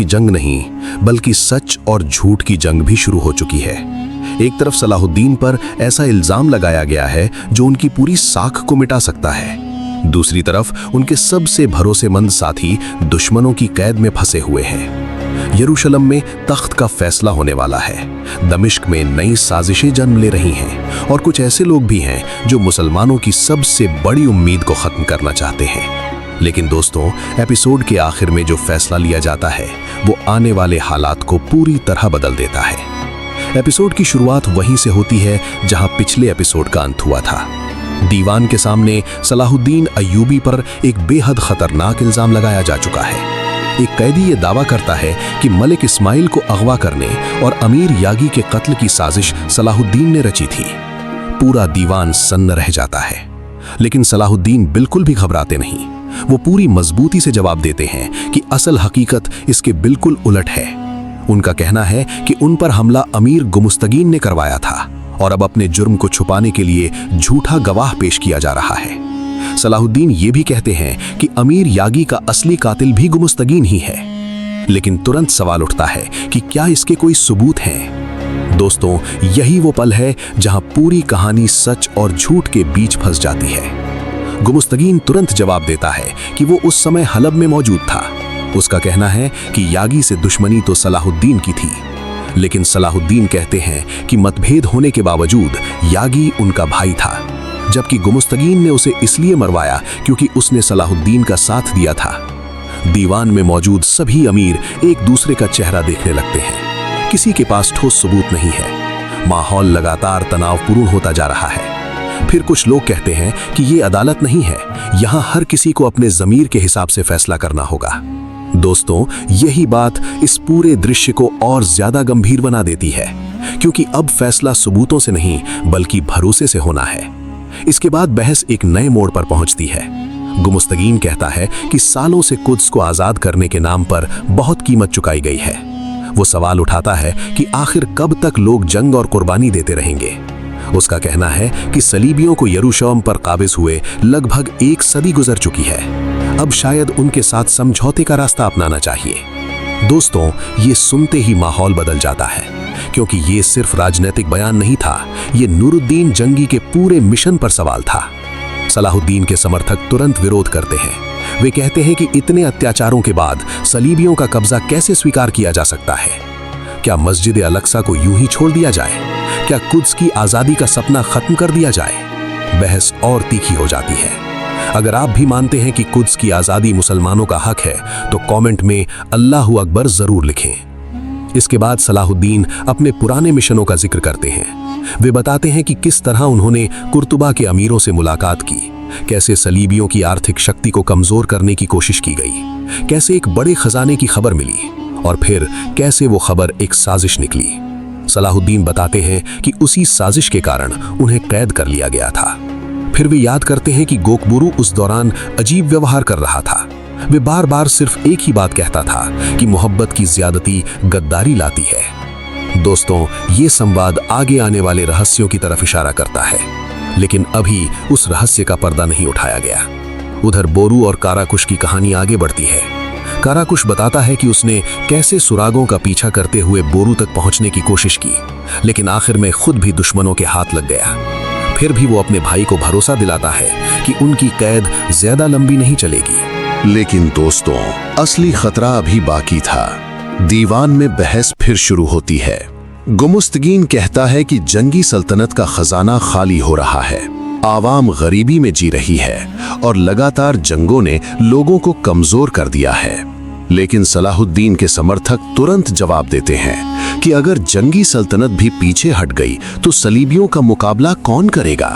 जंग नहीं बल्कि सच और झूठ की जंग भी शुरू हो चुकी है। एक तरफ सलाहुद्दीन पर ऐसा इल्जाम लगाया गया है जो उनकी पूरी साख को मिटा सकता है। दूसरी तरफ उनके सबसे भरोसेमंद साथी दुश्मनों की कैद में फंसे हुए हैं। यरूशलेम में तख्त का फैसला होने वाला है। दमिश्क में नई साजिशें जन्म ले रही हैं और कुछ ऐसे लोग भी हैं जो मुसलमानों की सबसे बड़ी उम्मीद को खत्म करना चाहते हैं। लेकिन दोस्तों, एपिसोड के आखिर में जो फैसला लिया जाता है वो आने वाले हालात को पूरी तरह बदल देता है। एपिसोड की शुरुआत वहीं से होती है जहां पिछले एपिसोड का अंत हुआ था। दीवान के सामने सलाहुद्दीन अय्यूबी पर एक बेहद खतरनाक इल्जाम लगाया जा चुका है। एक कैदी ये दावा करता है कि मलिक इस्माइल को अगवा करने और अमीर यागी के कत्ल की साजिश सलाहुद्दीन ने रची थी। पूरा दीवान सन्न रह जाता है, लेकिन सलाहुद्दीन बिल्कुल भी घबराते नहीं। वो पूरी मजबूती से जवाब देते हैं कि असल हकीकत इसके बिल्कुल उलट है। उनका कहना है कि उन पर हमला अमीर गुमुस्तगीन ने करवाया था और अब अपने जुर्म को छुपाने के लिए झूठा गवाह पेश किया जा रहा है। सलाहुद्दीन ये भी कहते हैं कि अमीर यागी का असली कातिल भी गुमुस्तगीन ही है। लेकिन तुरंत सवाल उठता है कि क्या इसके कोई सबूत हैं? दोस्तों, यही वो पल है जहां पूरी कहानी सच और झूठ के बीच फंस जाती है। गुमुस्तगीन तुरंत जवाब देता है कि वो उस समय हलब में मौजूद था। उसका कहना है कि यागी से दुश्मनी तो सलाहुद्दीन की थी, लेकिन सलाहुद्दीन कहते हैं कि मतभेद होने के बावजूद यागी उनका भाई था, जबकि गुमुस्तगीन ने उसे इसलिए मरवाया क्योंकि उसने सलाहुद्दीन का साथ दिया था। दीवान में मौजूद सभी अमीर एक दूसरे का चेहरा देखने लगते हैं। किसी के पास ठोस सबूत नहीं है। माहौल लगातार तनावपूर्ण होता जा रहा है। फिर कुछ लोग कहते हैं कि ये अदालत नहीं है, यहाँ हर किसी को अपने ज़मीर के हिसाब से फैसला करना होगा। दोस्तों, यही बात इस पूरे दृश्य को और ज्यादा गंभीर बना देती है, क्योंकि अब फैसला सबूतों से नहीं बल्कि भरोसे से होना है। इसके बाद बहस एक नए मोड़ पर पहुंचती है। गुमुस्तगीन कहता है कि सालों से कुद्स को आजाद करने के नाम पर बहुत कीमत चुकाई गई है। वो सवाल उठाता है कि आखिर कब तक लोग जंग और कुर्बानी देते रहेंगे। उसका कहना है कि सलीबियों को यरूशलेम पर काबिज हुए लगभग 1 सदी गुजर चुकी है। अब शायद उनके साथ समझौते का रास्ता अपनाना चाहिए। दोस्तों, ये सुनते ही माहौल बदल जाता है, क्योंकि ये सिर्फ राजनीतिक बयान नहीं था, ये नूरुद्दीन जंगी के पूरे मिशन पर सवाल था। सलाहुद्दीन के समर्थक तुरंत विरोध करते हैं। वे कहते हैं कि इतने अत्याचारों के बाद सलीबियों का कब्जा कैसे स्वीकार किया जा सकता है? क्या मस्जिद अल-अक्सा को यूं ही छोड़ दिया जाए? क्या कुद्स की आजादी का सपना खत्म कर दिया जाए? बहस और तीखी हो जाती है। अगर आप भी मानते हैं कि कुद्स की आजादी मुसलमानों का हक है, तो कमेंट में अल्लाहु अकबर जरूर लिखें। इसके बाद सलाहुद्दीन अपने पुराने मिशनों का जिक्र करते हैं। वे बताते हैं कि किस तरह उन्होंने कुर्तुबा के अमीरों से मुलाकात की, कैसे सलीबियों की आर्थिक शक्ति को कमजोर करने की कोशिश की गई, कैसे एक बड़े खजाने की खबर मिली और फिर कैसे वो खबर एक साजिश निकली। सलाहुद्दीन बताते हैं कि उसी साजिश के कारण उन्हें कैद कर लिया गया था। फिर वे याद करते हैं कि गोकबुरु उस दौरान अजीब व्यवहार कर रहा था। वे बार बार सिर्फ एक ही बात कहता था कि मोहब्बत की ज्यादती गद्दारी लाती है। दोस्तों, ये संवाद आगे आने वाले रहस्यों की तरफ इशारा करता है, लेकिन अभी उस रहस्य का पर्दा नहीं उठाया गया। उधर बोरू और काराकुश की कहानी आगे बढ़ती है। काराकुश बताता है कि उसने कैसे सुरागों का पीछा करते हुए बोरू तक पहुंचने की कोशिश की, लेकिन आखिर में खुद भी दुश्मनों के हाथ लग गया। फिर भी वो अपने भाई को भरोसा दिलाता है कि उनकी कैद ज्यादा लंबी नहीं चलेगी। लेकिन दोस्तों, असली खतरा अभी बाकी था। दीवान में बहस फिर शुरू होती है। गुमुस्तगीन कहता है कि जंगी सल्तनत का खजाना खाली हो रहा है, आवाम गरीबी में जी रही है और लगातार जंगों ने लोगों को कमजोर कर दिया है। लेकिन सलाहुद्दीन के समर्थक तुरंत जवाब देते हैं कि अगर जंगी सल्तनत भी पीछे हट गई तो सलीबियों का मुकाबला कौन करेगा?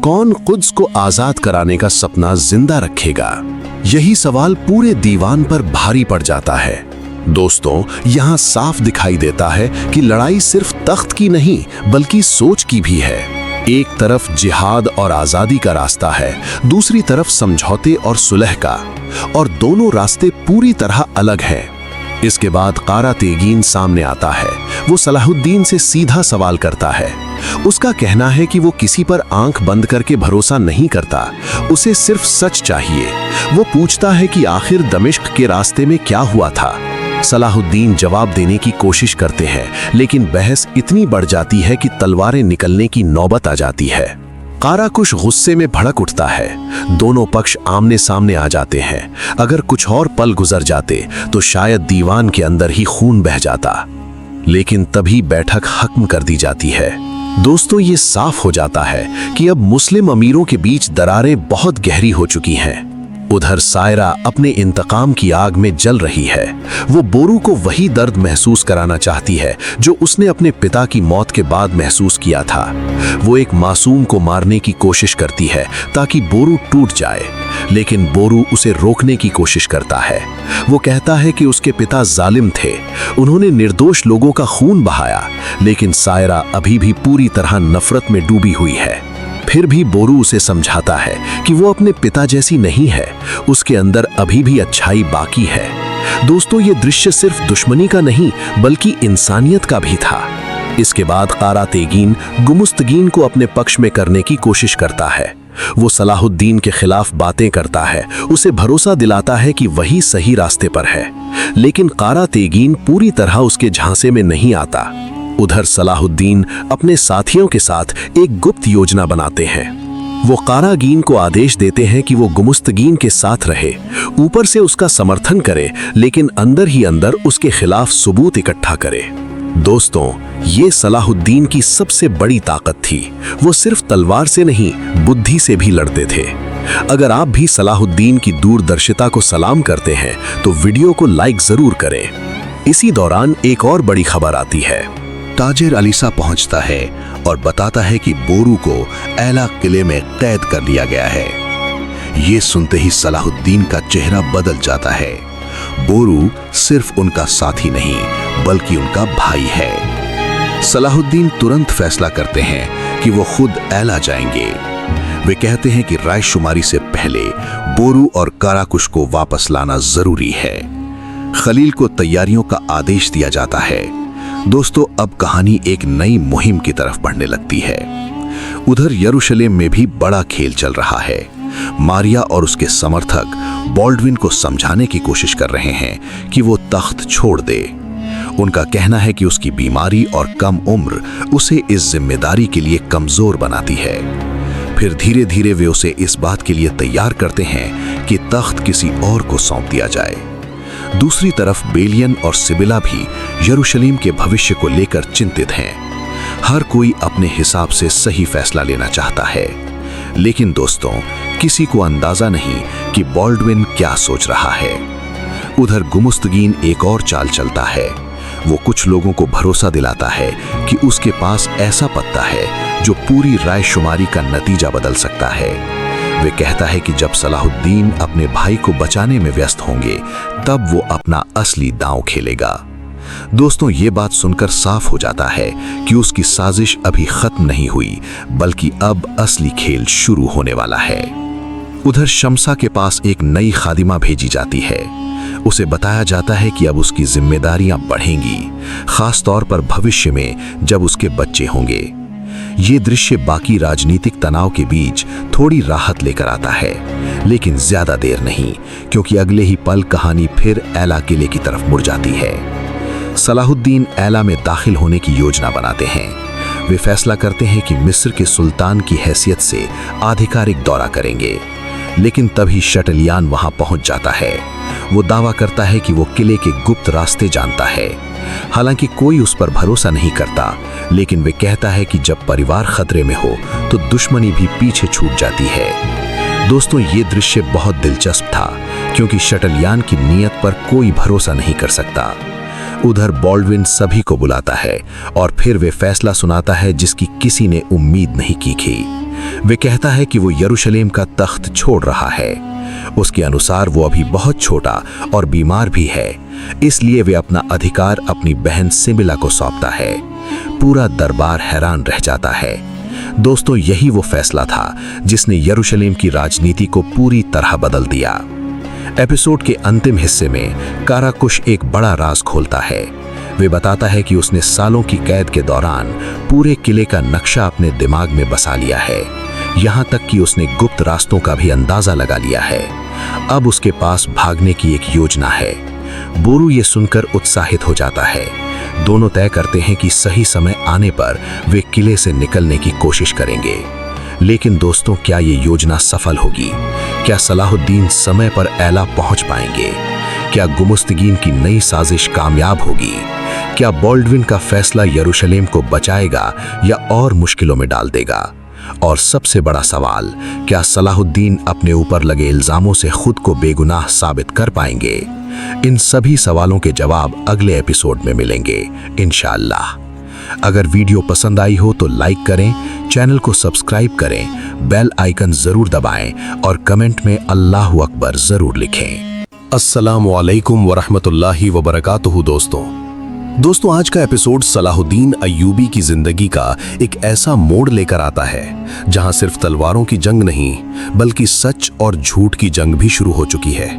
कौन कुद्स को आजाद कराने का सपना जिंदा रखेगा? यही सवाल पूरे दीवान पर भारी पड़ जाता है। दोस्तों, यहाँ साफ दिखाई देता है कि लड़ाई सिर्फ तख्त की नहीं बल्कि सोच की भी है। एक तरफ जिहाद और आजादी का रास्ता है, दूसरी तरफ समझौते और सुलह का, और दोनों रास्ते पूरी तरह अलग हैं। इसके बाद कारा तेगीन सामने आता है। वो सलाहुद्दीन से सीधा सवाल करता है। उसका कहना है कि वो किसी पर आंख बंद करके भरोसा नहीं करता, उसे सिर्फ सच चाहिए। वो पूछता है कि आखिर दमिश्क के रास्ते में क्या हुआ था, सलाहुद्दीन जवाब देने की कोशिश करते हैं, लेकिन बहस इतनी बढ़ जाती है कि तलवारें निकलने की नौबत आ जाती है। काराकुश गुस्से में भड़क उठता है। दोनों पक्ष आमने सामने आ जाते हैं। अगर कुछ और पल गुजर जाते तो शायद दीवान के अंदर ही खून बह जाता, लेकिन तभी बैठक खत्म कर दी जाती है। दोस्तों, ये साफ हो जाता है कि अब मुस्लिम अमीरों के बीच दरारें बहुत गहरी हो चुकी हैं। उधर सायरा अपने इंतकाम की आग में जल रही है। वो बोरू को वही दर्द महसूस कराना चाहती है जो उसने अपने पिता की मौत के बाद महसूस किया था। वो एक मासूम को मारने की कोशिश करती है ताकि बोरू टूट जाए, लेकिन बोरू उसे रोकने की कोशिश करता है। वो कहता है कि उसके पिता जालिम थे, उन्होंने निर्दोष लोगों का खून बहाया, लेकिन सायरा अभी भी पूरी तरह नफरत में डूबी हुई है। फिर भी बोरू उसे समझाता है कि वो अपने पिता जैसी नहीं है, उसके अंदर अभी भी अच्छाई बाकी है। दोस्तों, ये दृश्य सिर्फ दुश्मनी का नहीं बल्कि इंसानियत का भी था। इसके बाद कारा तेगीन गुमुस्तगीन को अपने पक्ष में करने की कोशिश करता है। वो सलाहुद्दीन के खिलाफ बातें करता है, उसे भरोसा दिलाता है कि वही सही रास्ते पर है, लेकिन कारा तेगीन पूरी तरह उसके झांसे में नहीं आता। उधर सलाहुद्दीन अपने साथियों के साथ एक गुप्त योजना बनाते हैं। वो कारागीन को आदेश देते हैं कि वो गुमुस्तगीन के साथ रहे, ऊपर से उसका समर्थन करे, लेकिन अंदर ही अंदर उसके खिलाफ सबूत इकट्ठा करे। दोस्तों, ये सलाहुद्दीन की सबसे बड़ी ताकत थी। वो सिर्फ तलवार से नहीं, बुद्धि से भी लड़ते थे। अगर आप भी सलाहुद्दीन की दूरदर्शिता को सलाम करते हैं तो वीडियो को लाइक जरूर करें। इसी दौरान एक और बड़ी खबर आती है। ताजिर अलीसा पहुंचता है और बताता है कि बोरू को एला किले में कैद कर लिया गया है। ये सुनते ही सलाहुद्दीन का चेहरा बदल जाता है। बोरू सिर्फ उनका साथी नहीं बल्कि उनका भाई है। सलाहुद्दीन तुरंत फैसला करते हैं कि वो खुद एला जाएंगे। वे कहते हैं कि रायशुमारी से पहले बोरू और काराकुश को वापस लाना जरूरी है। खलील को तैयारियों का आदेश दिया जाता है। दोस्तों, अब कहानी एक नई मुहिम की तरफ बढ़ने लगती है। उधर यरूशलेम में भी बड़ा खेल चल रहा है। मारिया और उसके समर्थक बॉल्डविन को समझाने की कोशिश कर रहे हैं कि वो तख्त छोड़ दे। उनका कहना है कि उसकी बीमारी और कम उम्र उसे इस जिम्मेदारी के लिए कमजोर बनाती है। फिर धीरे धीरे वे उसे इस बात के लिए तैयार करते हैं कि तख्त किसी और को सौंप दिया जाए। दूसरी तरफ बेलियन और सिबिला भी यरूशलेम के भविष्य को लेकर चिंतित हैं। हर कोई अपने हिसाब से सही फैसला लेना चाहता है, लेकिन दोस्तों, किसी को अंदाजा नहीं कि बॉल्डविन क्या सोच रहा है। उधर गुमुस्तगीन एक और चाल चलता है। वो कुछ लोगों को भरोसा दिलाता है कि उसके पास ऐसा पत्ता है जो पूरी रायशुमारी का नतीजा बदल सकता है। वे कहता है कि जब सलाहुद्दीन अपने भाई को बचाने में व्यस्त होंगे तब वो अपना असली दांव खेलेगा। दोस्तों, ये बात सुनकर साफ हो जाता है कि उसकी साजिश अभी खत्म नहीं हुई बल्कि अब असली खेल शुरू होने वाला है। उधर शम्सा के पास एक नई खादिमा भेजी जाती है। उसे बताया जाता है कि अब उसकी जिम्मेदारियां बढ़ेंगी, खास तौर पर भविष्य में जब उसके बच्चे होंगे। ये दृश्य बाकी राजनीतिक तनाव के बीच थोड़ी राहत लेकर आता है, लेकिन ज्यादा देर नहीं, क्योंकि अगले ही पल कहानी फिर एला किले की तरफ मुड़ जाती है। सलाहुद्दीन एला में दाखिल होने की योजना बनाते हैं। वे फैसला करते हैं कि मिस्र के सुल्तान की हैसियत से आधिकारिक दौरा करेंगे, लेकिन तभी शटलयान वहां पहुंच जाता है। वो दावा करता है कि वो किले के गुप्त रास्ते जानता है। हालांकि कोई उस पर भरोसा नहीं करता, लेकिन वे कहता है कि जब परिवार खतरे में हो तो दुश्मनी भी पीछे छूट जाती है। दोस्तों, ये दृश्य बहुत दिलचस्प था, क्योंकि शटलयान की नीयत पर कोई भरोसा नहीं कर सकता। उधर बॉल्डविन सभी को बुलाता है और फिर वे फैसला सुनाता है जिसकी किसी ने उम्मीद नहीं की थी। वे कहता है कि वो यरूशलेम का तख्त छोड़ रहा है। उसके अनुसार वो अभी बहुत छोटा और बीमार भी है, इसलिए वे अपना अधिकार अपनी बहन सिबिला को सौंपता है। पूरा दरबार हैरान रह जाता है। दोस्तों, यही वो फैसला था जिसने यरूशलेम की राजनीति को पूरी तरह बदल दिया। एपिसोड के अंतिम हिस्से में काराकुश एक बड़ा राज खोलता है। वे बताता है कि उसने सालों की कैद के दौरान पूरे किले का नक्शा अपने दिमाग में बसा लिया है, यहाँ तक कि उसने गुप्त रास्तों का भी अंदाजा लगा लिया है। अब उसके पास भागने की एक योजना है। बोरू ये सुनकर उत्साहित हो जाता है। दोनों तय करते हैं कि सही समय आने पर वे किले से निकलने की कोशिश करेंगे। लेकिन दोस्तों, क्या ये योजना सफल होगी? क्या सलाहुद्दीन समय पर ऐला पहुंच पाएंगे? क्या गुमुस्तगीन की नई साजिश कामयाब होगी? क्या बॉल्डविन का फैसला यरूशलेम को बचाएगा या और मुश्किलों में डाल देगा? और सबसे बड़ा सवाल, क्या सलाहुद्दीन अपने ऊपर लगे इल्जामों से खुद को बेगुनाह साबित कर पाएंगे? इन सभी सवालों के जवाब अगले एपिसोड में मिलेंगे इंशाअल्लाह। अगर वीडियो पसंद आई हो तो लाइक करें, चैनल को सब्सक्राइब करें, बेल आइकन जरूर दबाएं और कमेंट में अल्लाहु अकबर जरूर लिखें। अस्सलामु अलैकुम वरहमतुल्लाहि वबरकातुहू। दोस्तों, आज का एपिसोड सलाहुद्दीन अय्यूबी की जिंदगी का एक ऐसा मोड़ लेकर आता है जहां सिर्फ तलवारों की जंग नहीं बल्कि सच और झूठ की जंग भी शुरू हो चुकी है।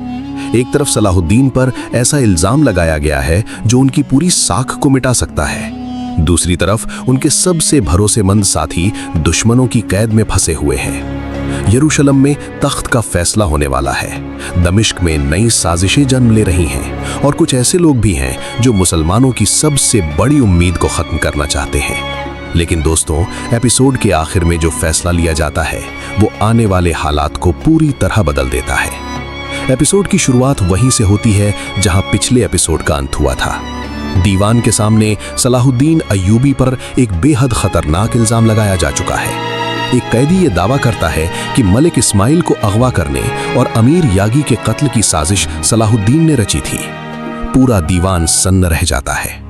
एक तरफ सलाहुद्दीन पर ऐसा इल्जाम लगाया गया है जो उनकी पूरी साख को मिटा सकता है। दूसरी तरफ उनके सबसे भरोसेमंद साथी दुश्मनों की कैद में फंसे हुए हैं। यरूशलेम में तख्त का फैसला होने वाला है। दमिश्क में नई साजिशें जन्म ले रही हैं और कुछ ऐसे लोग भी हैं जो मुसलमानों की सबसे बड़ी उम्मीद को खत्म करना चाहते हैं। लेकिन दोस्तों, एपिसोड के आखिर में जो फैसला लिया जाता है वो आने वाले हालात को पूरी तरह बदल देता है। एपिसोड की शुरुआत वहीं से होती है जहां पिछले एपिसोड का अंत हुआ था। दीवान के सामने सलाहुद्दीन अय्यूबी पर एक बेहद खतरनाक इल्जाम लगाया जा चुका है। एक कैदी ये दावा करता है कि मलिक इस्माइल को अगवा करने और अमीर यागी के कत्ल की साजिश सलाहुद्दीन ने रची थी। पूरा दीवान सन्न रह जाता है,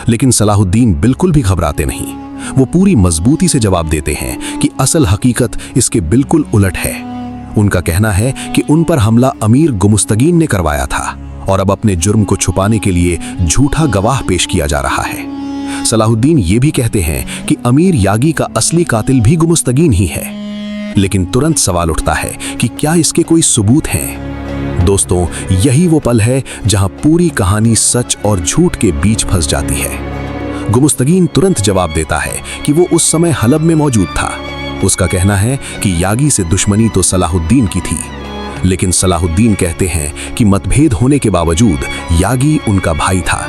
लेकिन सलाहुद्दीन बिल्कुल भी घबराते नहीं। वो पूरी मजबूती से जवाब देते हैं कि असल हकीकत इसके बिल्कुल उलट है। उनका कहना है कि उन पर हमला अमीर गुमुस्तगीन ने करवाया था और अब अपने जुर्म को छुपाने के लिए झूठा गवाह पेश किया जा रहा है। सलाहुद्दीन ये भी कहते हैं कि अमीर यागी का असली कातिल भी गुमुस्तगीन ही है। लेकिन तुरंत सवाल उठता है कि क्या इसके कोई सबूत हैं? दोस्तों, यही वो पल है जहां पूरी कहानी सच और झूठ के बीच फंस जाती है। गुमुस्तगीन तुरंत जवाब देता है कि वो उस समय हलब में मौजूद था। उसका कहना है कि यागी से दुश्मनी तो सलाहुद्दीन की थी, लेकिन सलाहुद्दीन कहते हैं कि मतभेद होने के बावजूद यागी उनका भाई था,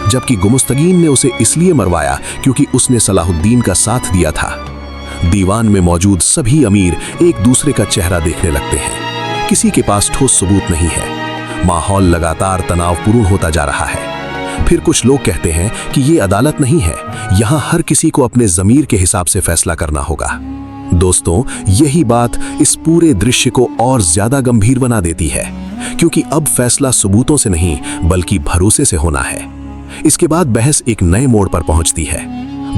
जबकि गुमुस्तगीन ने उसे इसलिए मरवाया क्योंकि उसने सलाहुद्दीन का साथ दिया था। दीवान में मौजूद सभी अमीर एक दूसरे का चेहरा देखने लगते हैं। किसी के पास ठोस सबूत नहीं है। माहौल लगातार तनावपूर्ण होता जा रहा है। फिर कुछ लोग कहते हैं कि ये अदालत नहीं है, यहाँ हर किसी को अपने ज़मीर के हिसाब से फैसला करना होगा। दोस्तों, यही बात इस पूरे दृश्य को और ज्यादा गंभीर बना देती है, क्योंकि अब फैसला सबूतों से नहीं बल्कि भरोसे से होना है। इसके बाद बहस एक नए मोड़ पर पहुंचती है।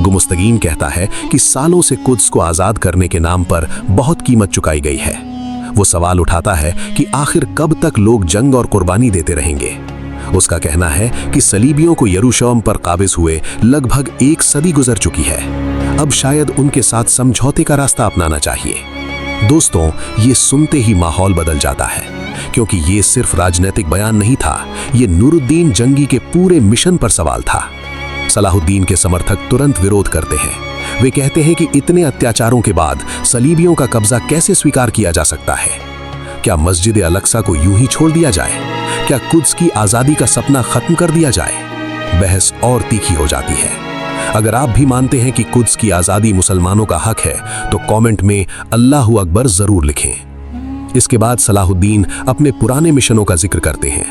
गुमुस्तगीन कहता है कि सालों से कुद्स को आजाद करने के नाम पर बहुत कीमत चुकाई गई है। वो सवाल उठाता है कि आखिर कब तक लोग जंग और कुर्बानी देते रहेंगे। उसका कहना है कि सलीबियों को यरूशलेम पर काबिज हुए लगभग 1 सदी गुजर चुकी है। अब शायद उनके साथ समझौते का रास्ता अपनाना चाहिए। दोस्तों, ये सुनते ही माहौल बदल जाता है, क्योंकि ये सिर्फ राजनीतिक बयान नहीं था, ये नूरुद्दीन जंगी के पूरे मिशन पर सवाल था। सलाहुद्दीन के समर्थक तुरंत विरोध करते हैं। वे कहते हैं कि इतने अत्याचारों के बाद सलीबियों का कब्जा कैसे स्वीकार किया जा सकता है? क्या मस्जिद अल-अक्सा को यूं ही छोड़ दिया जाए? क्या कुद्स की आजादी का सपना खत्म कर दिया जाए? बहस और तीखी हो जाती है। अगर आप भी मानते हैं कि कुद्स की आजादी मुसलमानों का हक है तो कमेंट में अल्लाहु अकबर जरूर लिखें। इसके बाद सलाहुद्दीन अपने पुराने मिशनों का जिक्र करते हैं।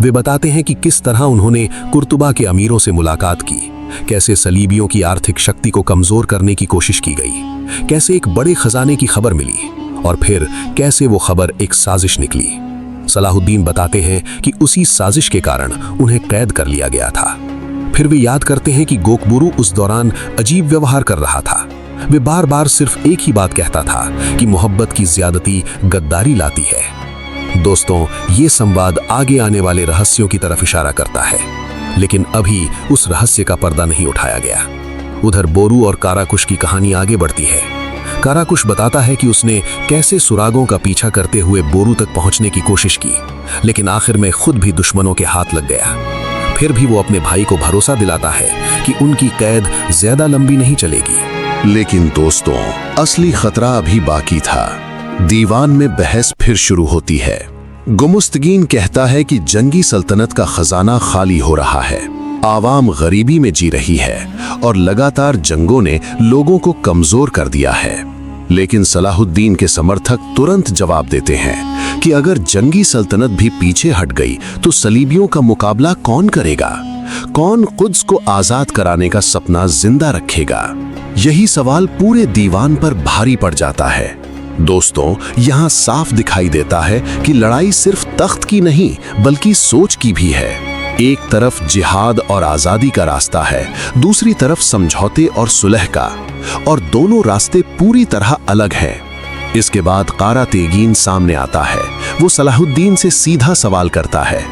वे बताते हैं कि किस तरह उन्होंने कुर्तुबा के अमीरों से मुलाकात की, कैसे सलीबियों की आर्थिक शक्ति को कमजोर करने की कोशिश की गई, कैसे एक बड़े खजाने की खबर मिली और फिर कैसे वो खबर एक साजिश निकली। सलाहुद्दीन बताते हैं कि उसी साजिश के कारण उन्हें कैद कर लिया गया था। फिर वे याद करते हैं कि गोकबुरु उस दौरान अजीब व्यवहार कर रहा था। वे बार बार सिर्फ एक ही बात कहता था कि मोहब्बत की ज्यादती गद्दारी लाती है। दोस्तों, ये संवाद आगे आने वाले रहस्यों की तरफ इशारा करता है, लेकिन अभी उस रहस्य का पर्दा नहीं उठाया गया। उधर बोरू और काराकुश की कहानी आगे बढ़ती है। काराकुश बताता है कि उसने कैसे सुरागों का पीछा करते हुए बोरू तक पहुंचने की कोशिश की, लेकिन आखिर में खुद भी दुश्मनों के हाथ लग गया। फिर भी वो अपने भाई को भरोसा दिलाता है कि उनकी कैद ज्यादा लंबी नहीं चलेगी। लेकिन दोस्तों, असली खतरा अभी बाकी था। दीवान में बहस फिर शुरू होती है। गुमुस्तगीन कहता है कि जंगी सल्तनत का खजाना खाली हो रहा है, आवाम गरीबी में जी रही है और लगातार जंगों ने लोगों को कमजोर कर दिया है। लेकिन सलाहुद्दीन के समर्थक तुरंत जवाब देते हैं कि अगर जंगी सल्तनत भी पीछे हट गई तो सलीबियों का मुकाबला कौन करेगा? कौन कुद्स को आजाद कराने का सपना जिंदा रखेगा? यही सवाल पूरे दीवान पर भारी पड़ जाता है। दोस्तों, यहाँ साफ दिखाई देता है कि लड़ाई सिर्फ तख्त की नहीं बल्कि सोच की भी है। एक तरफ जिहाद और आजादी का रास्ता है, दूसरी तरफ समझौते और सुलह का, और दोनों रास्ते पूरी तरह अलग हैं। इसके बाद कारा तेगीन सामने आता है। वो सलाहुद्दीन से सीधा सवाल करता है।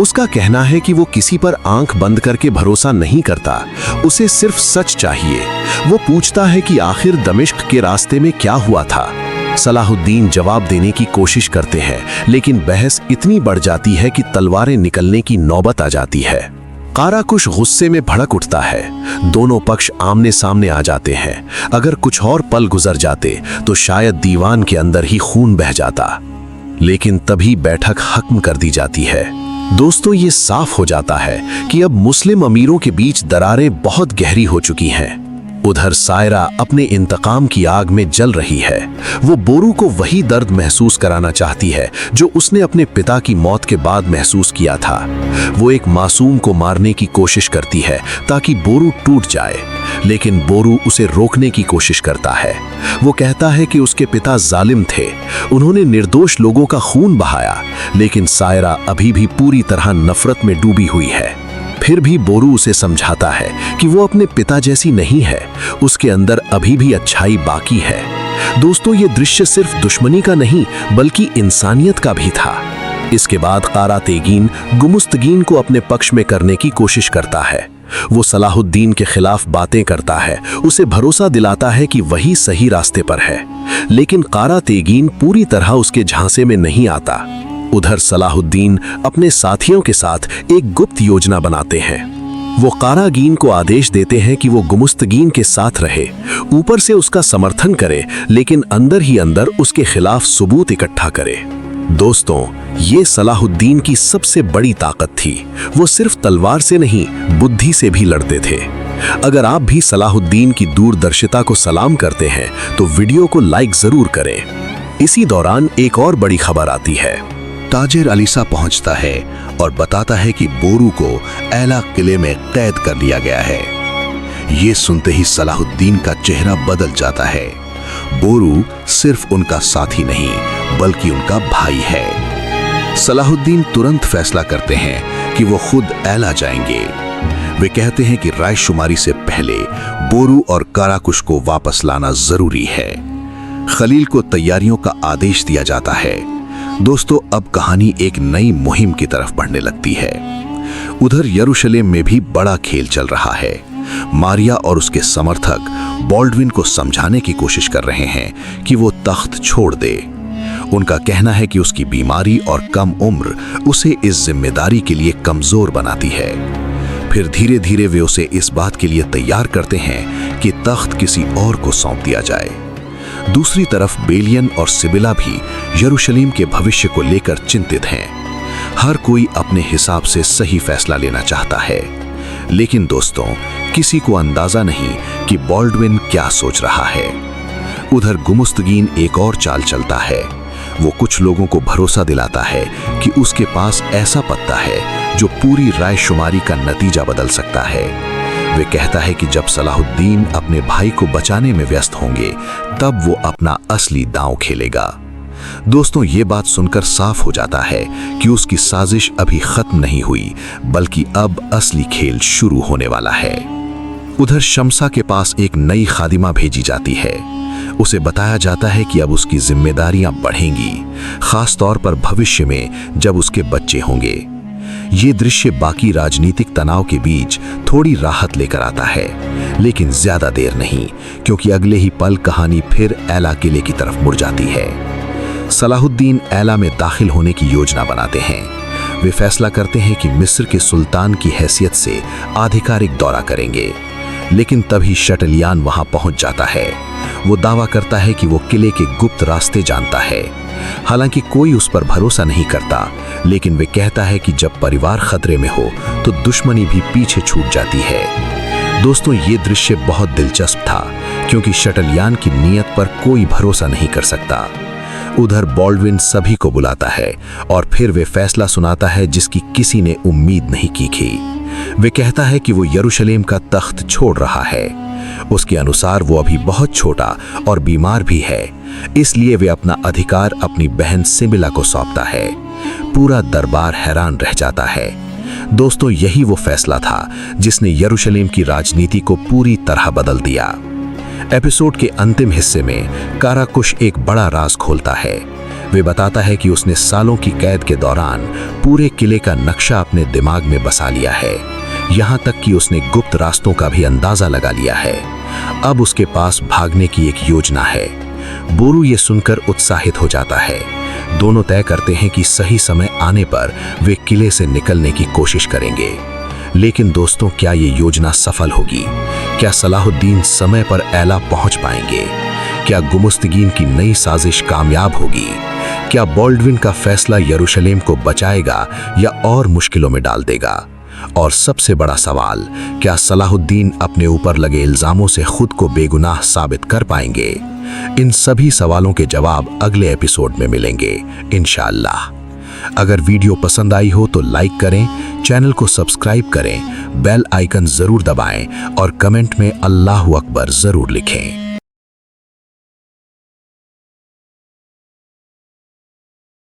उसका कहना है कि वो किसी पर आंख बंद करके भरोसा नहीं करता, उसे सिर्फ सच चाहिए। वो पूछता है कि आखिर दमिश्क के रास्ते में क्या हुआ था। सलाहुद्दीन जवाब देने की कोशिश करते हैं, लेकिन बहस इतनी बढ़ जाती है कि तलवारें निकलने की नौबत आ जाती है। काराकुश गुस्से में भड़क उठता है। दोनों पक्ष आमने सामने आ जाते हैं। अगर कुछ और पल गुजर जाते तो शायद दीवान के अंदर ही खून बह जाता, लेकिन तभी बैठक खत्म कर दी जाती है। दोस्तों, ये साफ हो जाता है कि अब मुस्लिम अमीरों के बीच दरारें बहुत गहरी हो चुकी हैं। उधर सायरा अपने इंतकाम की आग में जल रही है। वो बोरू को वही दर्द महसूस कराना चाहती है जो उसने अपने पिता की मौत के बाद महसूस किया था। वो एक मासूम को मारने की कोशिश करती है ताकि बोरू टूट जाए, लेकिन बोरू उसे रोकने की कोशिश करता है। वो कहता है कि उसके पिता जालिम थे, उन्होंने निर्दोष लोगों का खून बहाया, लेकिन सायरा अभी भी पूरी तरह नफरत में डूबी हुई है। फिर भी बोरू उसे समझाता है कि वो अपने पिता जैसी नहीं है, उसके अंदर अभी भी अच्छाई बाकी है। दोस्तों, ये दृश्य सिर्फ दुश्मनी का नहीं बल्कि इंसानियत का भी था। इसके बाद कारा तेगीन गुमुस्तगीन को अपने पक्ष में करने की कोशिश करता है। वो सलाहुद्दीन के खिलाफ बातें करता है, उसे भरोसा दिलाता है कि वही सही रास्ते पर है, लेकिन कारा तेगीन पूरी तरह उसके झांसे में नहीं आता। उधर सलाहुद्दीन अपने साथियों के साथ एक गुप्त योजना बनाते हैं। वो कारागीन को आदेश देते हैं कि वो गुमुस्तगीन के साथ रहे, ऊपर से उसका समर्थन करे, लेकिन अंदर ही अंदर उसके खिलाफ सबूत इकट्ठा करे। दोस्तों, ये सलाहुद्दीन की सबसे बड़ी ताकत थी। वो सिर्फ तलवार से नहीं, बुद्धि से भी लड़ते थे। अगर आप भी सलाहुद्दीन की दूरदर्शिता को सलाम करते हैं तो वीडियो को लाइक जरूर करें। इसी दौरान एक और बड़ी खबर आती है। ताजिर अलीसा पहुंचता है और बताता है कि बोरू को एला किले में कैद कर लिया गया है। ये सुनते ही सलाहुद्दीन का चेहरा बदल जाता है। बोरू सिर्फ उनका साथी नहीं बल्कि उनका भाई है। सलाहुद्दीन तुरंत फैसला करते हैं कि वो खुद एला जाएंगे। वे कहते हैं कि रायशुमारी से पहले बोरू और काराकुश को वापस लाना जरूरी है। खलील को तैयारियों का आदेश दिया जाता है। दोस्तों, अब कहानी एक नई मुहिम की तरफ बढ़ने लगती है। उधर यरूशलेम में भी बड़ा खेल चल रहा है। मारिया और उसके समर्थक बॉल्डविन को समझाने की कोशिश कर रहे हैं कि वो तख्त छोड़ दे। उनका कहना है कि उसकी बीमारी और कम उम्र उसे इस जिम्मेदारी के लिए कमजोर बनाती है। फिर धीरे धीरे वे उसे इस बात के लिए तैयार करते हैं कि तख्त किसी और को सौंप दिया जाए। दूसरी तरफ बेलियन और सिबिला भी यरूशलेम के भविष्य को लेकर चिंतित हैं। हर कोई अपने हिसाब से सही फैसला लेना चाहता है, लेकिन दोस्तों, किसी को अंदाजा नहीं कि बॉल्डविन क्या सोच रहा है। उधर गुमुस्तगीन एक और चाल चलता है। वो कुछ लोगों को भरोसा दिलाता है कि उसके पास ऐसा पत्ता है जो पूरी रायशुमारी का नतीजा बदल सकता है। वे कहता है कि जब सलाहुद्दीन अपने भाई को बचाने में व्यस्त होंगे तब वो अपना असली दांव खेलेगा। दोस्तों, ये बात सुनकर साफ हो जाता है कि उसकी साजिश अभी खत्म नहीं हुई बल्कि अब असली खेल शुरू होने वाला है। उधर शम्सा के पास एक नई खादिमा भेजी जाती है। उसे बताया जाता है कि अब उसकी जिम्मेदारियां बढ़ेंगी, खास तौर पर भविष्य में जब उसके बच्चे होंगे। ये दृश्य बाकी राजनीतिक तनाव के बीच थोड़ी राहत लेकर आता है, लेकिन ज्यादा देर नहीं, क्योंकि अगले ही पल कहानी फिर एला किले की तरफ मुड़ जाती है। सलाहुद्दीन एला में दाखिल होने की योजना बनाते हैं। वे फैसला करते हैं कि मिस्र के सुल्तान की हैसियत से आधिकारिक दौरा करेंगे, लेकिन तभी शटलयान वहां पहुंच जाता है। वो दावा करता है कि वो किले के गुप्त रास्ते जानता है, हालांकि कोई उस पर भरोसा नहीं करता, लेकिन वे कहता है कि जब परिवार खतरे में हो तो दुश्मनी भी पीछे छूट जाती है। दोस्तों, ये दृश्य बहुत दिलचस्प था क्योंकि शटलयान की नीयत पर कोई भरोसा नहीं कर सकता। उधर बॉल्डविन सभी को बुलाता है और फिर वे फैसला सुनाता है जिसकी किसी ने उम्मीद नहीं की थी। वे कहता है कि वो यरूशलेम का तख्त छोड़ रहा है। उसके अनुसार वो अभी बहुत छोटा और बीमार भी है, इसलिए वे अपना अधिकार अपनी बहन सिबिला को सौंपता है। पूरा दरबार हैरान रह जाता है। दोस्तों, यही वो फैसला था जिसने यरूशलेम की राजनीति को पूरी तरह बदल दिया। एपिसोड के अंतिम हिस्से में काराकुश एक बड़ा राज खोलता है। वे बताता है कि उसने सालों की कैद के दौरान पूरे किले का नक्शा अपने दिमाग में बसा लिया है, यहाँ तक कि उसने गुप्त रास्तों का भी अंदाजा लगा लिया है। अब उसके पास भागने की एक योजना है। बोरू ये सुनकर उत्साहित हो जाता है। दोनों तय करते हैं कि सही समय आने पर वे किले से निकलने की कोशिश करेंगे। लेकिन दोस्तों, क्या ये योजना सफल होगी? क्या सलाहुद्दीन समय पर एला पहुंच पाएंगे? क्या गुमुस्तगीन की नई साजिश कामयाब होगी? क्या बॉल्डविन का फैसला यरूशलेम को बचाएगा या और मुश्किलों में डाल देगा? और सबसे बड़ा सवाल, क्या सलाहुद्दीन अपने ऊपर लगे इल्जामों से खुद को बेगुनाह साबित कर पाएंगे? इन सभी सवालों के जवाब अगले एपिसोड में मिलेंगे इंशाअल्लाह। अगर वीडियो पसंद आई हो तो लाइक करें, चैनल को सब्सक्राइब करें, बेल आइकन जरूर दबाएं और कमेंट में अल्लाहू अकबर जरूर लिखें।